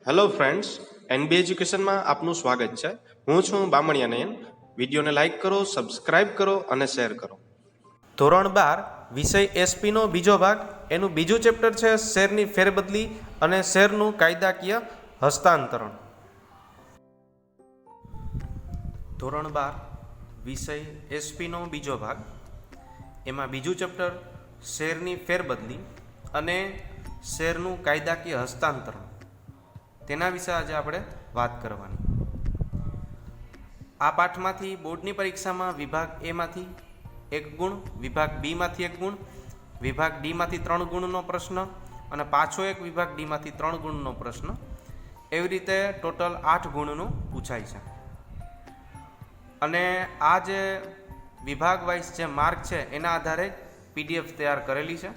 Hello friends, NB એજ્યુકેશનમાં આપનું સ્વાગત છે. હું છું બામણિયા નયન. વિડીયોને લાઇક કરો, સબસ્ક્રાઇબ કરો અને શેર કરો. ધોરણ 12 વિષય એસપીનો બીજો ભાગ, એનું બીજું ચેપ્ટર છે શેરની ફેરબદલી અને શેરનું કાયદાકીય હસ્તાંતરણ. ધોરણ 12 વિષય એસપીનો બીજો ભાગ, એમાં બીજું ચેપ્ટર શેરની ફેરબદલી અને શેરનું કાયદાકીય હસ્તાંતરણ, તેના વિશે આજે આપણે વાત કરવાની. આ પાઠમાંથી બોર્ડની પરીક્ષામાં વિભાગ એમાંથી 1 ગુણ, વિભાગ બીમાંથી 1 ગુણ, વિભાગ ડીમાંથી 3 ગુણનો પ્રશ્ન અને પાછો એક વિભાગ ડીમાંથી 3 ગુણનો પ્રશ્ન, એવી રીતે ટોટલ 8 ગુણનું પૂછાય છે. અને આ જે વિભાગ વાઇઝ જે માર્ક છે એના આધારે પીડીએફ તૈયાર કરેલી છે.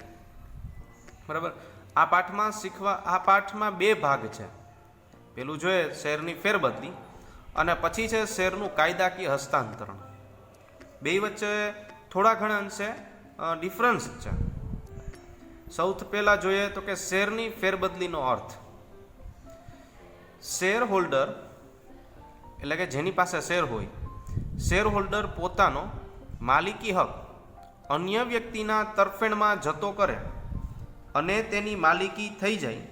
બરાબર. આ પાઠમાં 2 ભાગ છે. પેલું જોઈએ શેરની ફેરબદલી અને પછી છે શેરનું કાયદાકીય હસ્તાંતરણ. બે વચ્ચે થોડા ઘણા અંશે ડિફરન્સ છે. સૌથી પહેલા જોઈએ તો કે શેરની ફેરબદલીનો અર્થ. શેર હોલ્ડર એટલે કે જેની પાસે શેર હોય, શેર હોલ્ડર પોતાનો માલિકી હક અન્ય વ્યક્તિના તરફેણમાં જતો કરે અને તેની માલિકી થઈ જાય,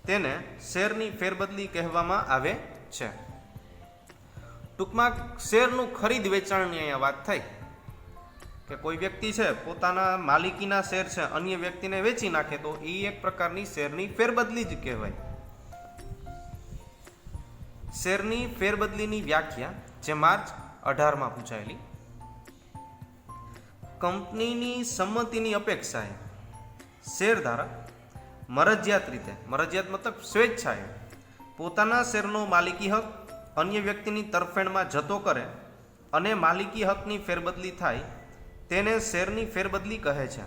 તેને શેરની ફેરબદલી કહેવામાં આવે છે. ટૂંકમાં શેરનું ખરીદ વેચાણની અહીંયા વાત થાય કે કોઈ વ્યક્તિ છે પોતાના માલિકીના શેર છે અન્ય વ્યક્તિને વેચી નાખે તો એ એક પ્રકારની શેરની ફેરબદલી જ કહેવાય. શેરની ફેરબદલીની વ્યાખ્યા જે માર્ચ 18માં પૂછાયેલી. કંપનીની સંમતિની અપેક્ષાએ શેરધારક મરજિયાત રીતે, મરજિયાત મતલબ સ્વેચ્છાએ, પોતાના શેરનો માલિકી હક અન્ય વ્યક્તિની તરફેણમાં જતો કરે અને માલિકી હકની ફેરબદલી થાય, તેને શેરની ફેરબદલી કહે છે.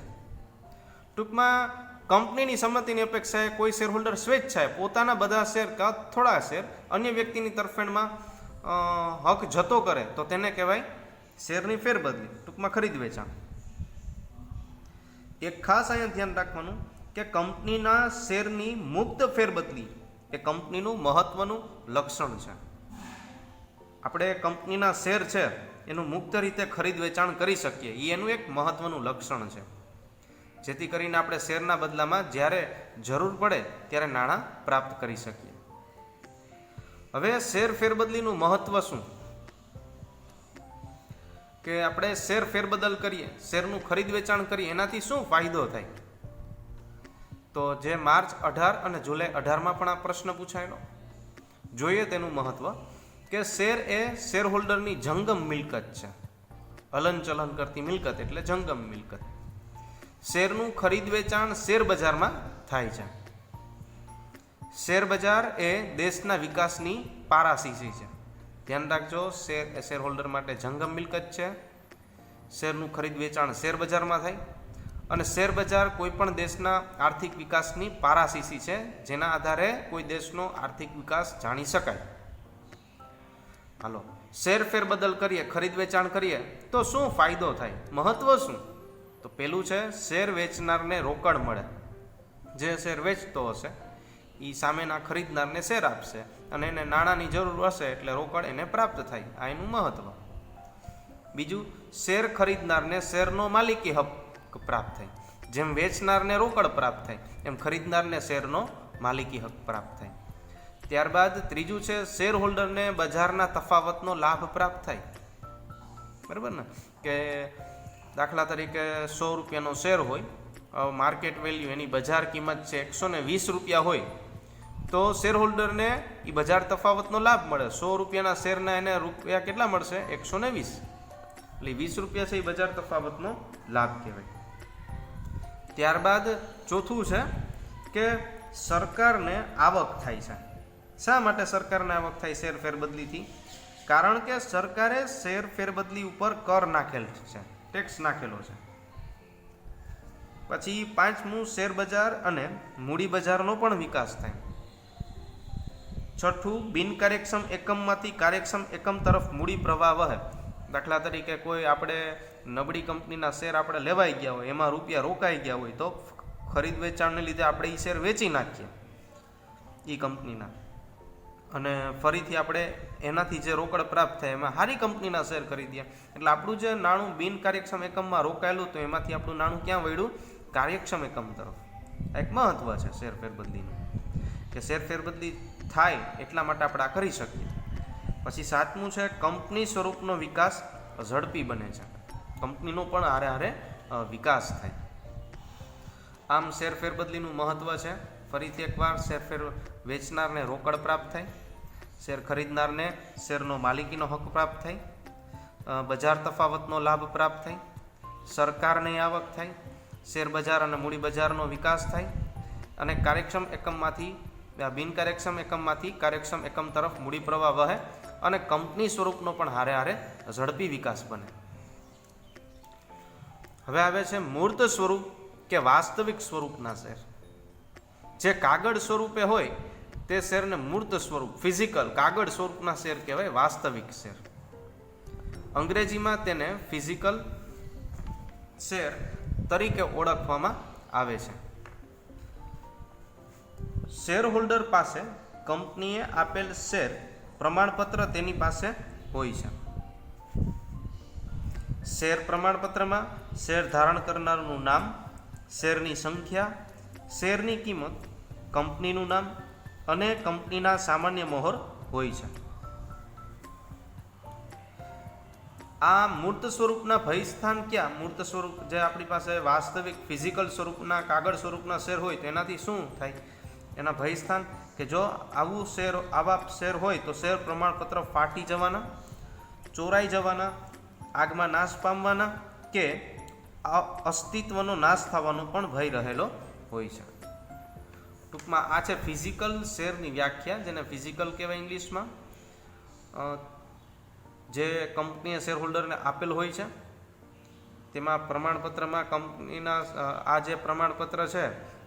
ટૂંકમાં કંપનીની સંમતિની અપેક્ષાએ કોઈ શેરહોલ્ડર સ્વેચ્છાએ પોતાના બધા શેર કે થોડા શેર અન્ય વ્યક્તિની તરફેણમાં હક જતો કરે તો તેને કહેવાય શેરની ફેરબદલી, ટૂંકમાં ખરીદ વેચાણ. એક ખાસ અહીંયા ધ્યાન રાખવાનું કે કંપનીના શેરની મુક્ત ફેરબદલી એ કંપનીનું મહત્વનું લક્ષણ છે. આપણે કંપનીના શેર છે એનું મુક્ત રીતે ખરીદ વેચાણ કરી શકીએ, એ એનું એક મહત્વનું લક્ષણ છે. જેથી કરીને આપણે શેરના બદલામાં જ્યારે જરૂર પડે ત્યારે નાણાં પ્રાપ્ત કરી શકીએ. હવે શેર ફેરબદલીનું મહત્વ શું? કે આપણે શેર ફેરબદલ કરીએ, શેરનું ખરીદ વેચાણ કરીએ, એનાથી શું ફાયદો થાય? તો જે માર્ચ 18 અને જુલાઈ 18માં પણ આ પ્રશ્ન પૂછાયેલો. જોઈએ તેનું મહત્વ કે શેર એ શેર હોલ્ડરની જંગમ મિલકત છે. હલન ચલન કરતી મિલકત એટલે જંગમ મિલકત. શેરનું ખરીદ વેચાણ શેર બજારમાં થાય છે. શેર બજાર એ દેશના વિકાસની પારાશીશી છે. ધ્યાન રાખજો, શેર એ શેર હોલ્ડર માટે જંગમ મિલકત છે. શેરનું ખરીદ વેચાણ શેર બજારમાં થાય અને શેર બજાર કોઈ પણ દેશના આર્થિક વિકાસની પારાશીશી છે, જેના આધારે કોઈ દેશનો આર્થિક વિકાસ જાણી શકાય. હાલો, શેર ફેરબદલ કરીએ, ખરીદ વેચાણ કરીએ તો શું ફાયદો થાય, મહત્વ શું? તો પેલું છે શેર વેચનારને રોકડ મળે. જે શેર વેચતો હશે એ સામેના ખરીદનારને શેર આપશે અને એને નાણાંની જરૂર હશે એટલે રોકડ એને પ્રાપ્ત થાય. આ એનું મહત્વ. બીજું, શેર ખરીદનારને શેરનો માલિકી હક પ્રાપ્ત થાય. જેમ વેચનારને રોકડ પ્રાપ્ત થાય એમ ખરીદનારને શેરનો માલિકી હક પ્રાપ્ત થાય. ત્યારબાદ ત્રીજું છે શેર હોલ્ડરને બજારના તફાવતનો લાભ પ્રાપ્ત થાય. બરાબર ને? કે દાખલા તરીકે 100 રૂપિયાનો શેર હોય, માર્કેટ વેલ્યુ એની બજાર કિંમત છે 120 રૂપિયા હોય, તો શેર હોલ્ડરને એ બજાર તફાવતનો લાભ મળે. 100 રૂપિયાના શેરના એને રૂપિયા કેટલા મળશે? 120. એટલે 20 રૂપિયા છે એ બજાર તફાવતનો લાભ કહેવાય. ત્યારબાદ ચોથું છે કે સરકારને આવક થાય છે. શા માટે સરકારને આવક થાય શેર ફેરબદલીથી? કારણ કે સરકારે શેર ફેરબદલી ઉપર કર નાખેલ છે, ટેક્સ નાખેલો છે. પછી પાંચમું, શેર બજાર અને મૂડી બજારનો પણ વિકાસ થાય. છઠ્ઠું, બિનકાર્યક્ષમ એકમમાંથી કાર્યક્ષમ એકમ તરફ મૂડી પ્રવાહ વહે. દાખલા તરીકે કોઈ આપણે નબળી કંપનીના શેર આપણે લેવાઈ ગયા હોય, એમાં રૂપિયા રોકાઈ ગયા હોય, તો ખરીદ વેચાણને લીધે આપણે એ શેર વેચી નાખીએ એ કંપનીના, અને ફરીથી આપણે એનાથી જે રોકડ પ્રાપ્ત થાય એમાં સારી કંપનીના શેર ખરીદ્યા, એટલે આપણું જે નાણું બિનકાર્યક્ષમ એકમમાં રોકાયેલું તો એમાંથી આપણું નાણું ક્યાં વળ્યું? કાર્યક્ષમ એકમ તરફ. આ એક મહત્વ છે શેર ફેરબદલીનું, કે શેર ફેરબદલી થાય એટલા માટે આપણે આ કરી શકીએ. પછી 7મું છે કંપની સ્વરૂપનો વિકાસ ઝડપી બને છે. કંપનીનો પણ હારે હારે વિકાસ થાય. આમ શેર ફેરબદલીનું મહત્વ છે. ફરીથી એકવાર, શેર ફેર વેચનારને રોકડ પ્રાપ્ત થાય, શેર ખરીદનારને શેરનો માલિકીનો હક પ્રાપ્ત થાય, બજાર તફાવતનો લાભ પ્રાપ્ત થાય, સરકારને આવક થાય, શેર બજાર અને મૂડી બજારનો વિકાસ થાય, અને કાર્યક્ષમ એકમમાંથી બિનકાર્યક્ષમ એકમમાંથી કાર્યક્ષમ એકમ તરફ મૂડી પ્રવાહ વહે, અને કંપની સ્વરૂપનો પણ હારે હારે ઝડપી વિકાસ બને. હવે આવે છે મૂર્ત સ્વરૂપ કે વાસ્તવિક સ્વરૂપના શેર. જે કાગળ સ્વરૂપે હોય તે શેરને મૂર્ત સ્વરૂપ, ફિઝિકલ કાગળ સ્વરૂપના શેર કહેવાય, વાસ્તવિક શેર. અંગ્રેજીમાં તેને ફિઝિકલ શેર તરીકે ઓળખવામાં આવે છે. શેર હોલ્ડર પાસે કંપનીએ આપેલ શેર પ્રમાણપત્ર તેની પાસે હોય છે. શેર પ્રમાણપત્રમાં શેર ધારણ કરનારનું નામ, શેરની સંખ્યા, શેરની કિંમત, કંપનીનું નામ અને કંપનીના સામાન્ય મોહર હોય છે. આ મૂર્ત સ્વરૂપના ભયસ્થાન ક્યાં? મૂર્ત સ્વરૂપ જે આપણી પાસે વાસ્તવિક ફિઝિકલ સ્વરૂપના કાગળ સ્વરૂપના શેર હોય તો એનાથી શું થાય? એના ભયસ્થાન કે જો આવા શેર હોય તો શેર પ્રમાણપત્ર ફાટી જવાના, ચોરાઈ જવાના, આગમાં નાશ પામવાના કે અસ્તિત્વનો નાશ થવાનો પણ ભય રહેલો હોય છે. ટૂંકમાં આ છે ફિઝિકલ શેરની વ્યાખ્યા, જેને ફિઝિકલ કહેવાય ઇંગ્લિશમાં. જે કંપનીએ શેર હોલ્ડરને આપેલ હોય છે તેમાં પ્રમાણપત્રમાં કંપનીના આ જે પ્રમાણપત્ર છે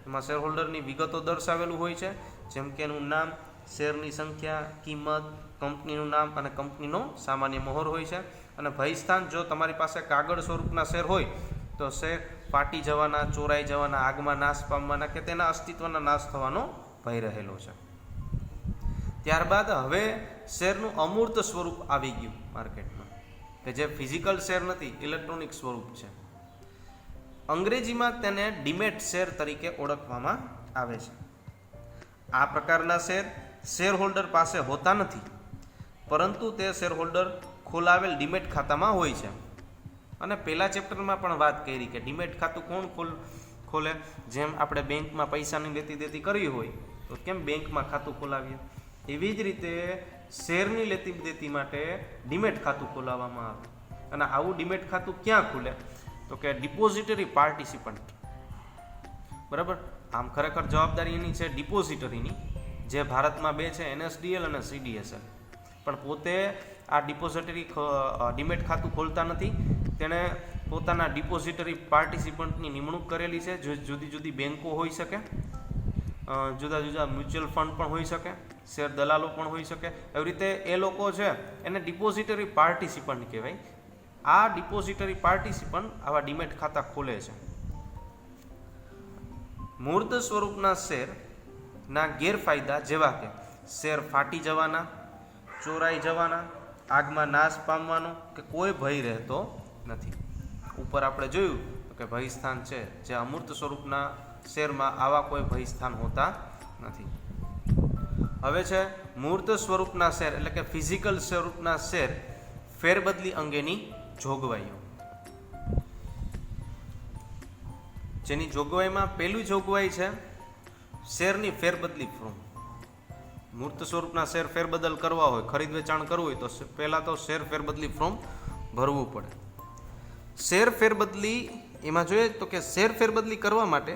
એમાં શેર હોલ્ડરની વિગતો દર્શાવેલું હોય છે, જેમ કે એનું નામ, શેરની સંખ્યા, કિંમત, કંપનીનું નામ અને કંપનીનો સામાન્ય મોહર હોય છે. અને ભયસ્થાન, જો તમારી પાસે કાગળ સ્વરૂપના શેર હોય તો શેર ફાટી જવાના, ચોરાઈ જવાના, આગમાં નાશ પામવાના કે તેના અસ્તિત્વના નાશ થવાનો ભય રહેલો છે. ત્યારબાદ હવે શેરનું અમૂર્ત સ્વરૂપ આવી ગયું માર્કેટમાં, કે જે ફિઝિકલ શેર નથી, ઇલેક્ટ્રોનિક સ્વરૂપ છે. અંગ્રેજીમાં તેને ડીમેટ શેર તરીકે ઓળખવામાં આવે છે. આ પ્રકારના શેર હોલ્ડર પાસે હોતા નથી, પરંતુ તે શેર હોલ્ડર ખોલાવેલ ડીમેટ ખાતામાં હોય છે. અને પહેલા ચેપ્ટરમાં પણ વાત કરી કે ડીમેટ ખાતું કોણ ખોલે? જેમ આપણે બેંકમાં પૈસાની લેતી દેતી કરવી હોય તો કેમ બેંકમાં ખાતું ખોલાવીએ, એવી જ રીતે શેરની લેતી દેતી માટે ડીમેટ ખાતું ખોલાવવામાં આવે. અને આવું ડીમેટ ખાતું ક્યાં ખુલે? તો કે ડિપોઝિટરી પાર્ટિસિપન્ટ. બરાબર. આમ ખરેખર જવાબદારી એની છે ડિપોઝિટરીની, જે ભારતમાં 2 છે, NSDL અને CDSL. પણ પોતે આ ડિપોઝિટરી ડીમેટ ખાતું ખોલતા નથી. તેણે પોતાના ડિપોઝિટરી પાર્ટિસિપન્ટની નિમણૂક કરેલી છે. જુદી જુદી બેન્કો હોઈ શકે, જુદા જુદા મ્યુચ્યુઅલ ફંડ પણ હોઈ શકે, શેર દલાલો પણ હોઈ શકે. એવી રીતે એ લોકો છે એને ડિપોઝિટરી પાર્ટિસિપન્ટ કહેવાય. આ ડિપોઝિટરી પાર્ટિસિપન્ટ આવા ડીમેટ ખાતા ખોલે છે. મૂર્ત સ્વરૂપના શેરના ગેરફાયદા જેવા કે શેર ફાટી જવાના, ચોરાઈ જવાના, આગમાં નાશ પામવાનો કે કોઈ ભય રહેતો નથી. ઉપર આપણે જોયું કે ભયસ્થાન છે, જે અમૂર્ત સ્વરૂપના શેરમાં આવા કોઈ ભયસ્થાન હોતા નથી. હવે છે મૂર્ત સ્વરૂપના શેર એટલે કે ફિઝિકલ સ્વરૂપના શેર ફેરબદલી અંગેની જોગવાઈઓ. જેની જોગવાઈમાં પહેલી જોગવાઈ છે શેરની ફેરબદલી ફોર્મ. મૂર્ત સ્વરૂપના શેર ફેરબદલ કરવા હોય, ખરીદ વેચાણ કરવું હોય તો પહેલાં તો શેર ફેરબદલી ફોર્મ ભરવું પડે. શેર ફેરબદલી એમાં જોઈએ તો કે શેર ફેરબદલી કરવા માટે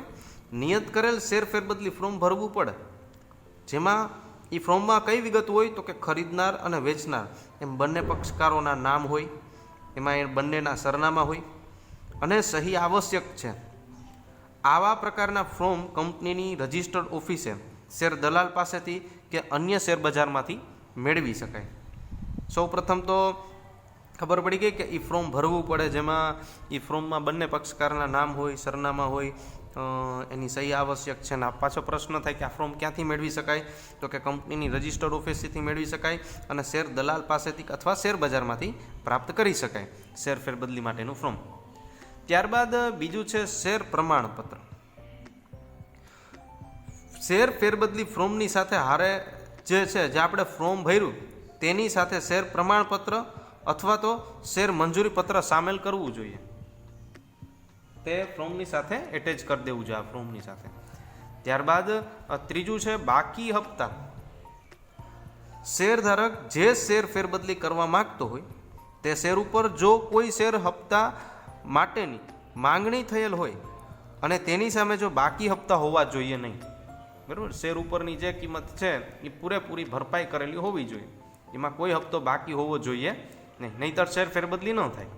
નિયત કરેલ શેર ફેરબદલી ફોર્મ ભરવું પડે. જેમાં એ ફોર્મમાં કઈ વિગત હોય તો કે ખરીદનાર અને વેચનાર એમ બંને પક્ષકારોના નામ હોય, એમાં એ બંનેના સરનામા હોય અને સહી આવશ્યક છે. આવા પ્રકારના ફોર્મ કંપનીની રજિસ્ટર્ડ ઓફિસે શેર દલાલ પાસેથી કે અન્ય શેર બજારમાંથી મેળવી શકાય. સૌ પ્રથમ તો ખબર પડી ગઈ કે એ ફોર્મ ભરવું પડે, જેમાં એ ફોર્મમાં બંને પક્ષકારના નામ હોય, સરનામા હોય, એની સહી આવશ્યક છે. અને આ પાછો પ્રશ્ન થાય કે આ ફોર્મ ક્યાંથી મેળવી શકાય, તો કે કંપનીની રજિસ્ટર્ડ ઓફિસથી મેળવી શકાય અને શેર દલાલ પાસેથી અથવા શેર બજારમાંથી પ્રાપ્ત કરી શકાય શેર ફેરબદલી માટેનું ફોર્મ. ત્યારબાદ બીજું છે શેર પ્રમાણપત્ર. શેર ફેરબદલી ફોર્મની સાથે હારે જે છે, જે આપણે ફોર્મ ભર્યું તેની સાથે શેર પ્રમાણપત્ર અથવા તો શેર મંજૂરી પત્ર સામેલ કરવું જોઈએ. તે ફોર્મની સાથે એટેચ કરી દેવું જોઈએ આ ફોર્મની સાથે. ત્યારબાદ ત્રીજું છે બાકી હપ્તા. શેરધારક જે શેર ફેરબદલી કરવા માંગતો હોય તે શેર ઉપર જો કોઈ શેર હપ્તા માટેની માંગણી થયેલ હોય અને તેની સામે જો બાકી હપ્તા હોવા જોઈએ નહીં, બરાબર, શેર ઉપરની જે કિંમત છે એ પૂરેપૂરી ભરપાઈ કરેલી હોવી જોઈએ, એમાં કોઈ હપ્તો બાકી હોવો જોઈએ નહીં, નહીંતર શેર ફેરબદલી ન થાય.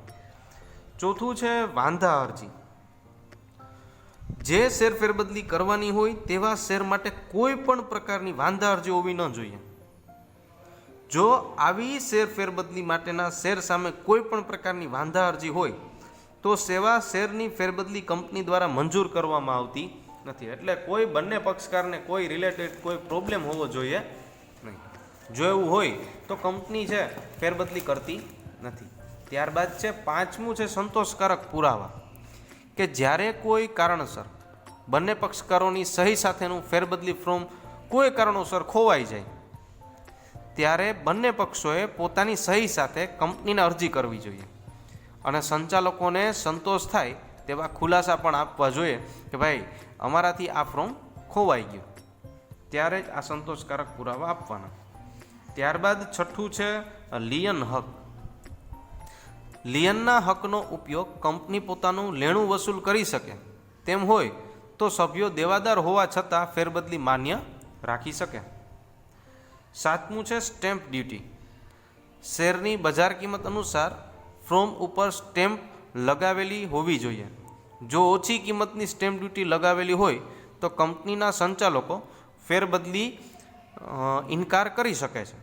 ચોથું છે વાંધા અરજી. જે શેર ફેરબદલી કરવાની હોય તેવા શેર માટે કોઈ પણ પ્રકારની વાંધા અરજી હોવી ન જોઈએ. જો આવી શેર ફેરબદલી માટેના શેર સામે કોઈ પણ પ્રકારની વાંધા અરજી હોય તો સેવા શેરની ફેરબદલી કંપની દ્વારા મંજૂર કરવામાં આવતી નથી. એટલે કોઈ બંને પક્ષકારને કોઈ રિલેટેડ કોઈ પ્રોબ્લેમ હોવો જોઈએ નહીં. જો એવું હોય તો કંપની છે ફેરબદલી કરતી નથી. ત્યારબાદ છે પાંચમું છે સંતોષકારક પુરાવા. કે જ્યારે કોઈ કારણસર બંને પક્ષકારોની સહી સાથેનું ફેરબદલી ફોર્મ કોઈ કારણોસર ખોવાઈ જાય ત્યારે બંને પક્ષોએ પોતાની સહી સાથે કંપનીને અરજી કરવી જોઈએ અને સંચાલકોને સંતોષ થાય તેવા ખુલાસા પણ આપવા જોઈએ કે ભાઈ અમારાથી આ ફોર્મ ખોવાઈ ગયું, ત્યારે જ આ સંતોષકારક પુરાવા આપવાના. ત્યારબાદ છઠ્ઠું છે લિયન હક. લિયનના હકનો ઉપયોગ કંપની પોતાનું લેણું વસૂલ કરી શકે તેમ હોય તો સભ્યો દેવાદાર હોવા છતાં ફેરબદલી માન્ય રાખી શકે. સાતમું છે સ્ટેમ્પ ડ્યુટી. શેરની બજાર કિંમત અનુસાર ફોર્મ ઉપર સ્ટેમ્પ લગાવેલી હોવી જોઈએ. જો ઓછી કિંમતની સ્ટેમ્પ ડ્યુટી લગાવેલી હોય તો કંપનીના સંચાલકો ફેરબદલી ઇનકાર કરી શકે છે.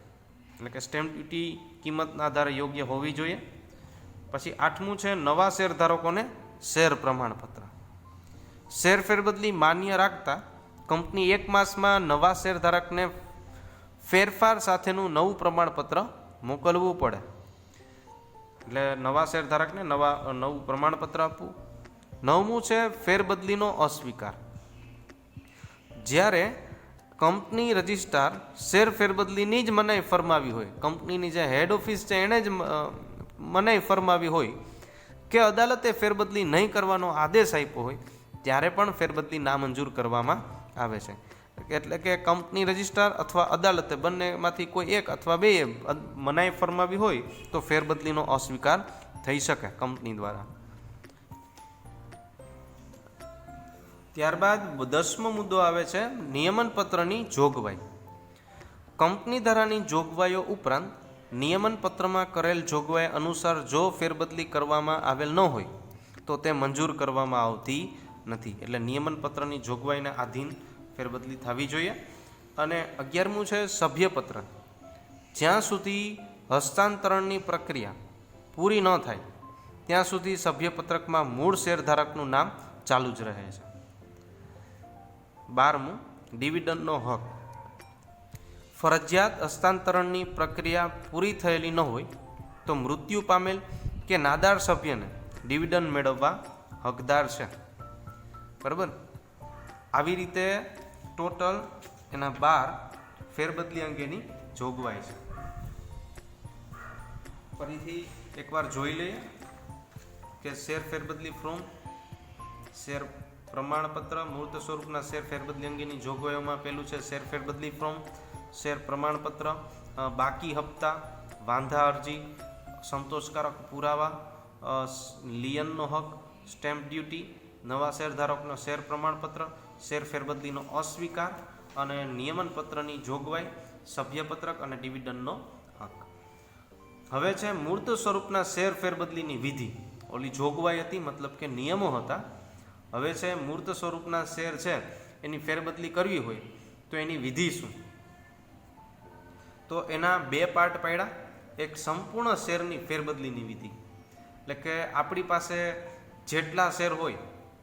એટલે કે સ્ટેમ્પ ડ્યુટી કિંમતના આધારે યોગ્ય હોવી જોઈએ. પછી આઠમું છે નવા શેરધારકોને શેર પ્રમાણપત્ર. શેર ફેરબદલી માન્ય રાખતા કંપની 1 માસમાં નવા શેરધારકને ફેરફાર સાથેનું નવું પ્રમાણપત્ર મોકલવું પડે. એટલે નવા શેરધારકને નવું પ્રમાણપત્ર આપવું. નવમું છે ફેરબદલીનો અસ્વીકાર. જ્યારે કંપની રજિસ્ટ્રાર શેર ફેરબદલીની જ મનાઈ ફરમાવી હોય, કંપનીની જે હેડ ઓફિસ છે એણે જ મનાઈ ફરમાવી હોય કે અદાલતે ફેરબદલી નહીં કરવાનો આદેશ આપ્યો હોય ત્યારે પણ ફેરબદલી નામંજૂર કરવામાં આવે છે. એટલે કે કંપની રજિસ્ટ્રાર અથવા અદાલતે બંનેમાંથી કોઈ એક અથવા બે મનાઈ ફરમાવી હોય તો ફેરબદલીનો અસ્વીકાર થઈ શકે કંપની દ્વારા. ત્યારબાદ 10મો મુદ્દો આવે છે નિયમન પત્રની જોગવાઈ. કંપની ધારાની જોગવાઈઓ ઉપરાંત નિયમન પત્રમાં કરેલ જોગવાઈ અનુસાર જો ફેરબદલી કરવામાં આવેલ ન હોય તો તે મંજૂર કરવામાં આવતી નથી. એટલે નિયમન પત્રની જોગવાઈને આધીન ફેરબદલી થવી જોઈએ. અને 11મું છે સભ્યપત્ર. જ્યાં સુધી હસ્તાંતરણની પ્રક્રિયા પૂરી ન થાય ત્યાં સુધી સભ્યપત્રકમાં મૂળ શેરધારકનું નામ ચાલુ જ રહે છે. 12મું ડિવિડન્ડનો હક. ફરજિયાત હસ્તાંતરણની પ્રક્રિયા પૂરી થયેલી ન હોય તો મૃત્યુ પામેલ કે નાદાર સભ્યને ડિવિડન્ડ મેળવવા હકદાર છે. બરાબર. આવી રીતે ટોટલ એના 12 ફેરબદલી અંગેની જોગવાઈ છે. ફરીથી એકવાર જોઈ લઈએ કે શેર ફેરબદલી ફોર્મ, શેર પ્રમાણપત્ર, મૂર્ત સ્વરૂપના શેર ફેરબદલી અંગેની જોગવાઈઓમાં પહેલું છે શેર ફેરબદલી ફોર્મ, શેર પ્રમાણપત્ર, બાકી હપ્તા, વાંધા અરજી, સંતોષકારક પુરાવા, લિયનનો હક, સ્ટેમ્પ ડ્યુટી, નવા શેરધારકનો શેર પ્રમાણપત્ર, શેર ફેરબદલીનો અસ્વીકાર અને નિયમન પત્રની જોગવાઈ, સભ્યપત્રક અને ડિવિડન્ડનો હક. હવે છે મૂર્ત સ્વરૂપના શેર ફેરબદલીની વિધિ. ઓલી જોગવાઈ હતી, મતલબ કે નિયમો હતા. હવે છે મૂર્ત સ્વરૂપના શેર છે એની ફેરબદલી કરવી હોય તો એની વિધિ શું? તો એના 2 પાર્ટ પાડ્યા. એક સંપૂર્ણ શેરની ફેરબદલીની વિધિ, એટલે કે આપણી પાસે જેટલા શેર હોય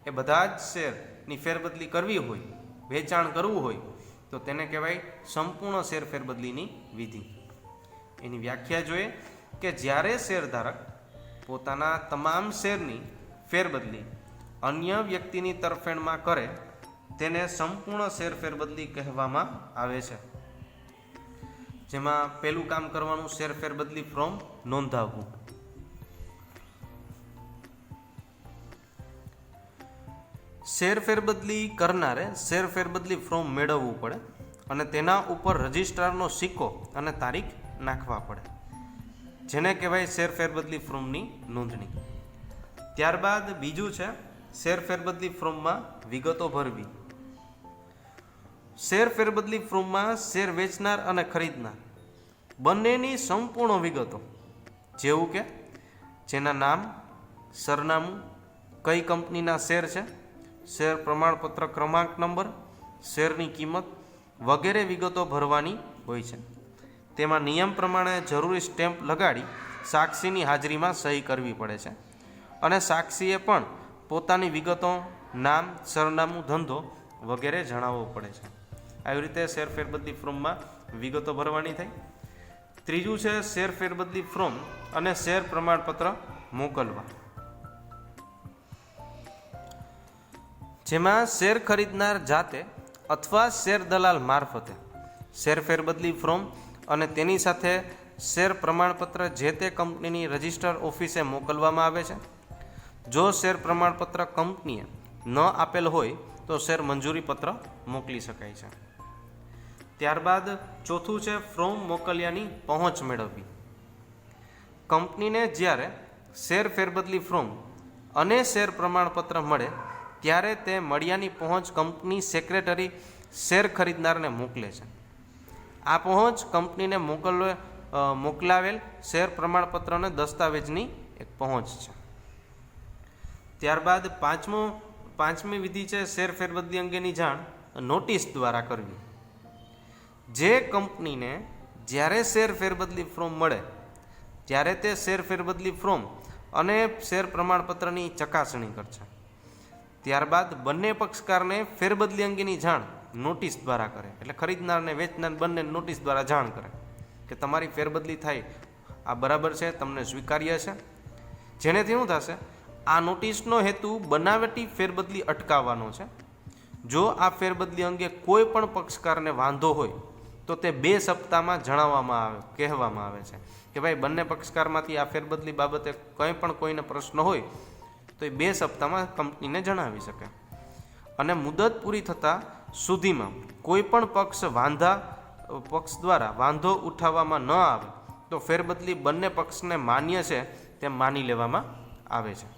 એ બધા જ શેર ની ફેરબદલી કરવી હોય, વેચાણ કરવું હોય, તો તેને કહેવાય સંપૂર્ણ શેર ફેરબદલીની વિધિ. એની વ્યાખ્યા જોઈએ કે જ્યારે શેરધારક પોતાના તમામ શેરની ફેરબદલી અન્ય વ્યક્તિની તરફેણમાં કરે તેને સંપૂર્ણ શેર ફેરબદલી કહેવામાં આવે છે. જેમાં પહેલું કામ કરવાનું શેર ફેરબદલી ફોર્મ નોંધાવવું. શેર ફેરબદલી કરનારે શેર ફેરબદલી ફોર્મ મેળવવું પડે અને તેના ઉપર રજિસ્ટ્રારનો સિક્કો અને તારીખ નાખવા પડે, જેને કહેવાય શેર ફેરબદલી ફોર્મની નોંધણી. ત્યારબાદ બીજું છે શેર ફેરબદલી ફોર્મમાં વિગતો ભરવી. શેર ફેરબદલી ફોર્મમાં શેર વેચનાર અને ખરીદનાર બંનેની સંપૂર્ણ વિગતો, જેવું કે જેના નામ, સરનામું, કઈ કંપનીના શેર છે, શેર પ્રમાણપત્ર ક્રમાંક નંબર, શેરની કિંમત વગેરે વિગતો ભરવાની હોય છે. તેમાં નિયમ પ્રમાણે જરૂરી સ્ટેમ્પ લગાડી સાક્ષીની હાજરીમાં સહી કરવી પડે છે અને સાક્ષીએ પણ પોતાની વિગતો, નામ, સરનામું, ધંધો વગેરે જણાવવો પડે છે. આવી રીતે શેર ફેરબદલી ફોર્મમાં વિગતો ભરવાની થઈ. ત્રીજું છે શેર ફેરબદલી ફોર્મ અને શેર પ્રમાણપત્ર મોકલવા. જેમાં શેર ખરીદનાર જાતે અથવા શેર દલાલ મારફતે શેર ફેરબદલી ફોર્મ અને તેની સાથે શેર પ્રમાણપત્ર જે તે કંપનીની રજિસ્ટર ઓફિસે મોકલવામાં આવે છે. જો શેર પ્રમાણપત્ર કંપનીએ ન આપેલ હોય તો શેર મંજૂરી પત્ર મોકલી શકાય છે. ત્યારબાદ ચોથું છે ફોર્મ મોકલ્યાની પહોંચ મેળવવી. કંપનીને જ્યારે શેર ફેરબદલી ફોર્મ અને શેર પ્રમાણપત્ર મળે ત્યારે તે મળ્યાની પહોંચ કંપની સેક્રેટરી શેર ખરીદનારને મોકલે છે. આ પહોંચ કંપનીને મોકલાવેલ શેર પ્રમાણપત્ર અને દસ્તાવેજની એક પહોંચ છે. ત્યારબાદ પાંચમી વિધિ છે શેર ફેરબદલી અંગેની જાણ નોટિસ દ્વારા કરવી. જે કંપનીને જ્યારે શેર ફેરબદલી ફોર્મ મળે ત્યારે તે શેર ફેરબદલી ફોર્મ અને શેર પ્રમાણપત્રની ચકાસણી કરશે. ત્યારબાદ બંને પક્ષકારને ફેરબદલી અંગેની જાણ નોટિસ દ્વારા કરે, એટલે ખરીદનારને વેચનાર બંને નોટિસ દ્વારા જાણ કરે કે તમારી ફેરબદલી થાય આ બરાબર છે, તમને સ્વીકાર્ય છે. જેનેથી શું થશે, આ નોટિસનો હેતુ બનાવટી ફેરબદલી અટકાવવાનો છે. જો આ ફેરબદલી અંગે કોઈ પણ પક્ષકારને વાંધો હોય તો તે 2 સપ્તાહમાં કહેવામાં આવે છે કે ભાઈ બંને પક્ષકારમાંથી આ ફેરબદલી બાબતે કંઈ પણ કોઈને પ્રશ્ન હોય તો એ 2 સપ્તાહમાં કંપનીને જણાવી શકે. અને મુદત પૂરી થતાં સુધીમાં કોઈ પણ પક્ષ દ્વારા વાંધો ઉઠાવવામાં ન આવે તો ફેરબદલી બંને પક્ષને માન્ય છે તેમ માની લેવામાં આવે છે.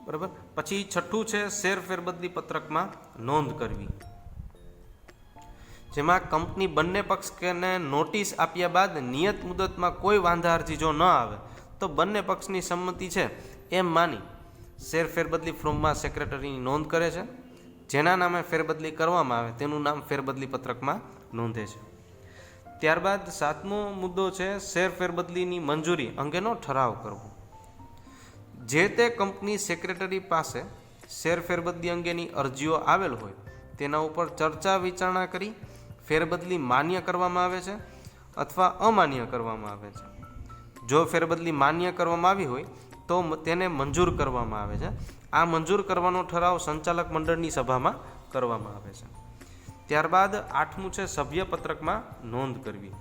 બરાબર. પછી છઠ્ઠું છે શેર ફેરબદલી પત્રકમાં નોંધ કરવી. જેમાં કંપની બંને પક્ષને નોટિસ આપ્યા બાદ નિયત મુદતમાં કોઈ વાંધા અરજી જો ન આવે તો બંને પક્ષની સંમતિ છે એમ માની શેર ફેરબદલી ફોર્મમાં સેક્રેટરીની નોંધ કરે છે. જેના નામે ફેરબદલી કરવામાં આવે તેનું નામ ફેરબદલી પત્રકમાં નોંધે છે. ત્યારબાદ 7મો મુદ્દો છે શેર ફેરબદલીની મંજૂરી અંગેનો ઠરાવ કરવો. જે તે કંપની સેક્રેટરી પાસે શેર ફેરબદલી અંગેની અરજીઓ આવેલ હોય તેના ઉપર ચર્ચા વિચારણા કરી ફેરબદલી માન્ય કરવામાં આવે છે અથવા અમાન્ય કરવામાં આવે છે. જો ફેરબદલી માન્ય કરવામાં આવી હોય તો તેને મંજૂર કરવામાં આવે છે. આ મંજૂર કરવાનો ઠરાવ સંચાલક મંડળની સભામાં કરવામાં આવે છે. ત્યારબાદ 8મું છે સભ્ય પત્રકમાં નોંધ કરવી.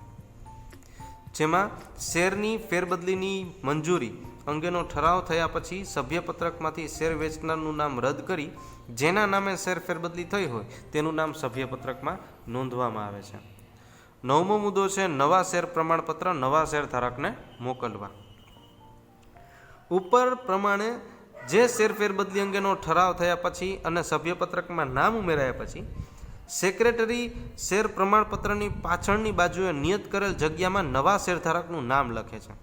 જેમાં શેરની ફેરબદલીની મંજૂરી અંગેનો ઠરાવ થયા પછી સભ્યપત્રકમાંથી શેર વેચનારનું નામ રદ કરી જેના નામે શેર ફેરબદલી થઈ હોય તેનું નામ સભ્યપત્રકમાં નોંધવામાં આવે છે. 9મો મુદ્દો છે નવા શેર પ્રમાણપત્ર નવા શેર ધારકને મોકલવા. ઉપર પ્રમાણે જે શેર ફેરબદલી અંગેનો ઠરાવ થયા પછી અને સભ્યપત્રકમાં નામ ઉમેરાયા પછી સેક્રેટરી શેર પ્રમાણપત્રની પાછળની બાજુએ નિયત કરેલ જગ્યામાં નવા શેરધારકનું નામ લખે છે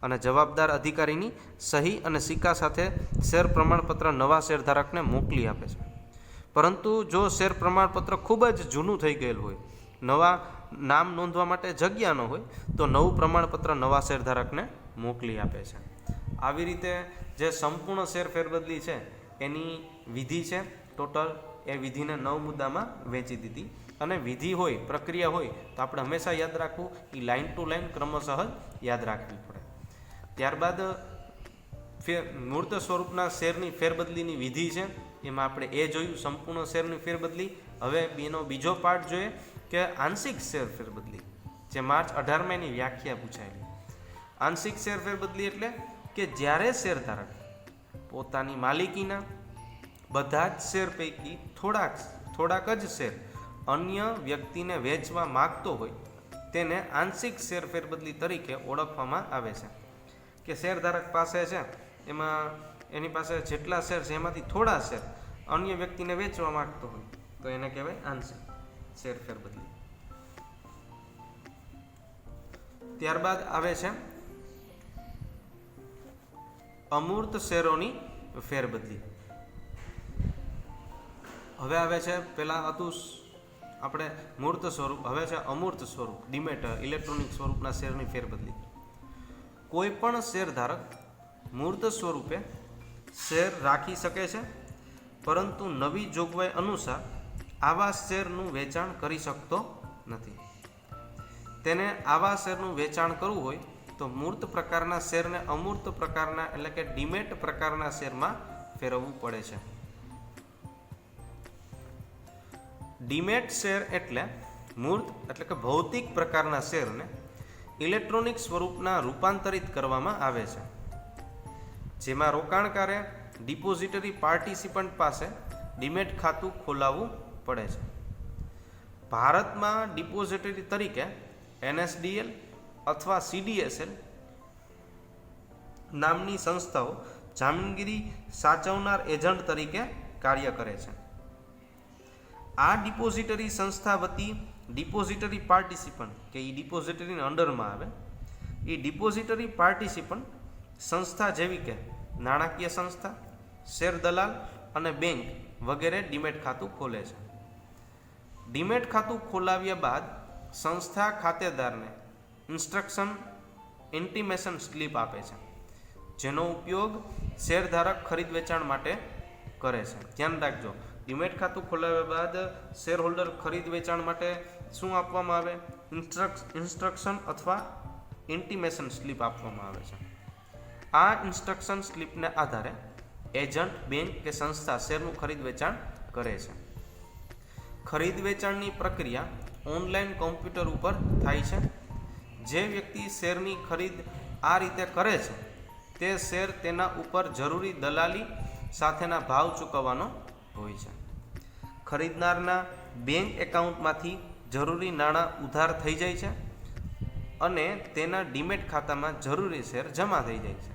અને જવાબદાર અધિકારીની સહી અને સિક્કા સાથે શેર પ્રમાણપત્ર નવા શેરધારકને મોકલી આપે છે. પરંતુ જો શેર પ્રમાણપત્ર ખૂબ જ જૂનું થઈ ગયેલ હોય, નવા નામ નોંધવા માટે જગ્યા ન હોય તો નવું પ્રમાણપત્ર નવા શેરધારકને મોકલી આપે છે. આવી રીતે જે સંપૂર્ણ શેર ફેરબદલી છે એની વિધિ છે ટોટલ એ વિધિને 9 મુદ્દામાં વહેંચી દીધી. અને વિધિ હોય, પ્રક્રિયા હોય તો આપણે હંમેશા યાદ રાખવું એ લાઇન ટુ લાઇન ક્રમશઃ યાદ રાખવી પડે. ત્યારબાદ મૂર્ત સ્વરૂપના શેરની ફેરબદલીની વિધિ છે, એમાં આપણે એ જોયું સંપૂર્ણ શેરની ફેરબદલી. હવે એનો બીજો પાર્ટ જોઈએ કે આંશિક શેર ફેરબદલી, જે માર્ચ 18માં એની વ્યાખ્યા પૂછાયેલી. આંશિક શેર ફેરબદલી એટલે કે જ્યારે શેરધારક પોતાની માલિકીના બધા જ શેર પૈકી થોડાક જ શેર અન્ય વ્યક્તિને વેચવા માગતો હોય તેને આંશિક શેર ફેરબદલી તરીકે ઓળખવામાં આવે છે. કે શેરધારક પાસે છે એમાં એની પાસે જેટલા શેર છે એમાંથી થોડા શેર અન્ય વ્યક્તિને વેચવા માંગતો હોય તો એને કહેવાય આંશિક શેર ફેરબદલી. ત્યારબાદ આવે છે અમૂર્ત શેરોની ફેરબદલી. હવે આવે છે, પહેલા હતું આપણે મૂર્ત સ્વરૂપ, હવે છે અમૂર્ત સ્વરૂપ, ડીમેટ ઇલેક્ટ્રોનિક સ્વરૂપના શેરની ફેરબદલી. કોઈ પણ શેરધારક મૂર્ત સ્વરૂપે શેર રાખી શકે છે, પરંતુ નવી જોગવાઈ અનુસાર આવા શેરનું વેચાણ કરી શકતો નથી. તેને આવા શેરનું વેચાણ કરવું હોય તો મૂર્ત પ્રકારના શેરને અમૂર્ત પ્રકારના એટલે કે ડીમેટ પ્રકારના શેરમાં ફેરવવું પડે છે. ડીમેટ શેર એટલે મૂર્ત એટલે કે ભૌતિક પ્રકારના શેરને ઇલેક્ટ્રોનિક સ્વરૂપના રૂપાંતરિત કરવામાં આવે છે, જેમાં રોકાણકારે ડિપોઝિટરી પાર્ટિસિપન્ટ પાસે ડીમેટ ખાતું ખોલાવવું પડે છે. ભારતમાં ડિપોઝિટરી તરીકે NSDL અથવા CDSL નામની સંસ્થાઓ જામીનગીરી સાચવનાર એજન્ટ તરીકે કાર્ય કરે છે. આ ડિપોઝિટરી સંસ્થા વતી ડિપોઝિટરી પાર્ટિસિપન્ટ કે એ ડિપોઝિટરીના અંડરમાં આવે એ ડિપોઝિટરી પાર્ટિસિપન્ટ સંસ્થા જેવી કે નાણાકીય સંસ્થા, શેર દલાલ અને બેંક વગેરે ડીમેટ ખાતું ખોલે છે. ડીમેટ ખાતું ખોલાવ્યા બાદ સંસ્થા ખાતેદારને ઇન્ટિમેશન સ્લિપ આપે છે, જેનો ઉપયોગ શેરધારક ખરીદ વેચાણ માટે કરે છે. ધ્યાન રાખજો, ડીમેટ ખાતું ખોલાવ્યા બાદ શેર હોલ્ડર ખરીદ વેચાણ માટે શું આપવામાં આવે? ઇન્સ્ટ્રક્શન અથવા ઇન્ટિમેશન સ્લિપ આપવામાં આવે છે. આ ઇન્સ્ટ્રક્શન સ્લિપને આધારે એજન્ટ, બેંક કે સંસ્થા શેરનું ખરીદ વેચાણ કરે છે. ખરીદ વેચાણની પ્રક્રિયા ઓનલાઈન કોમ્પ્યુટર ઉપર થાય છે. જે વ્યક્તિ શેરની ખરીદ આ રીતે કરે છે તે શેર તેના ઉપર જરૂરી દલાલી સાથેના ભાવ ચૂકવવાનો હોય છે. ખરીદનારના બેંક એકાઉન્ટમાંથી જરૂરી નાણાં ઉધાર થઈ જાય છે અને તેના ડીમેટ ખાતામાં જરૂરી શેર જમા થઈ જાય છે.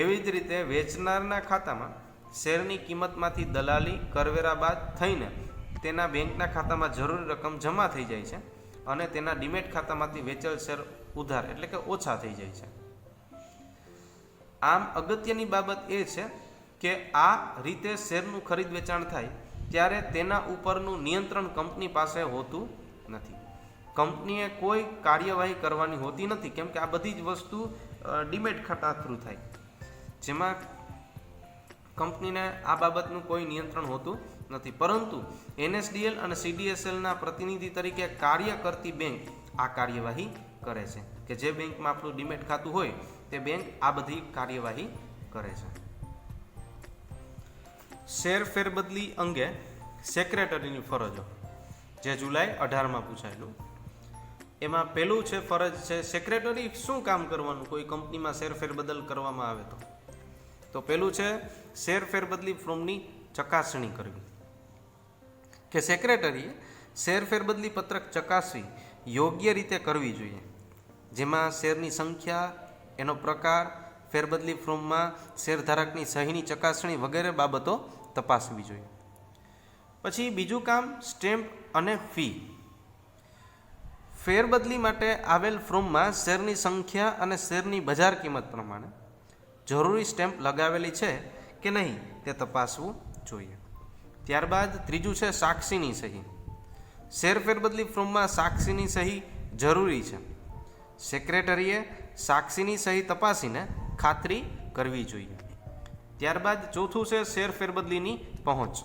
એવી જ રીતે વેચનારના ખાતામાં શેરની કિંમતમાંથી દલાલી કરવેરા બાદ થઈને તેના બેંકના ખાતામાં જરૂરી રકમ જમા થઈ જાય છે અને તેના ડીમેટ ખાતામાંથી વેચેલ શેર ઉધાર એટલે કે ઓછા થઈ જાય છે. આમ અગત્યની બાબત એ છે કે આ રીતે શેરનું ખરીદ વેચાણ થાય ત્યારે તેના ઉપરનું નિયંત્રણ કંપની પાસે હોતું નથી. કંપનીએ કોઈ કાર્યવાહી કરવાની હોતી નથી, કેમ કે આ બધી જ વસ્તુ ડીમેટ ખાતા થ્રુ થાય, જેમાં કંપનીને આ બાબતનું કોઈ નિયંત્રણ હોતું નથી. પરંતુ NSDL અને CDSLના પ્રતિનિધિ તરીકે કાર્ય કરતી બેંક આ કાર્યવાહી કરે છે, કે જે બેંકમાં આપણું ડીમેટ ખાતું હોય તે બેંક આ બધી કાર્યવાહી કરે છે. શેર ફેરબદલી અંગે સેક્રેટરીની ફરજો, જે જુલાઈ 18માં પૂછાયેલું. એમાં પહેલું છે ફરજ છે સેક્રેટરી શું કામ કરવાનું કોઈ કંપનીમાં શેર ફેરબદલ કરવામાં આવે તો પહેલું છે શેર ફેરબદલી ફોર્મની ચકાસણી કરવી. કે સેક્રેટરીએ શેર ફેરબદલી પત્રક ચકાસવી યોગ્ય રીતે કરવી જોઈએ, જેમાં શેરની સંખ્યા, એનો પ્રકાર, ફેરબદલી ફોર્મમાં શેરધારકની સહીની ચકાસણી વગેરે બાબતો તપાસવી જોઈએ. પછી બીજું કામ સ્ટેમ્પ અને ફી. ફેરબદલી માટે આવેલ ફોર્મમાં શેરની સંખ્યા અને શેરની બજાર કિંમત પ્રમાણે જરૂરી સ્ટેમ્પ લગાવેલી છે કે નહીં તે તપાસવું જોઈએ. ત્યારબાદ ત્રીજું છે સાક્ષીની સહી. શેર ફેરબદલી ફોર્મમાં સાક્ષીની સહી જરૂરી છે. સેક્રેટરીએ સાક્ષીની સહી તપાસીને ખાતરી કરવી જોઈએ. ત્યારબાદ ચોથું છે શેર ફેરબદલીની પહોંચ.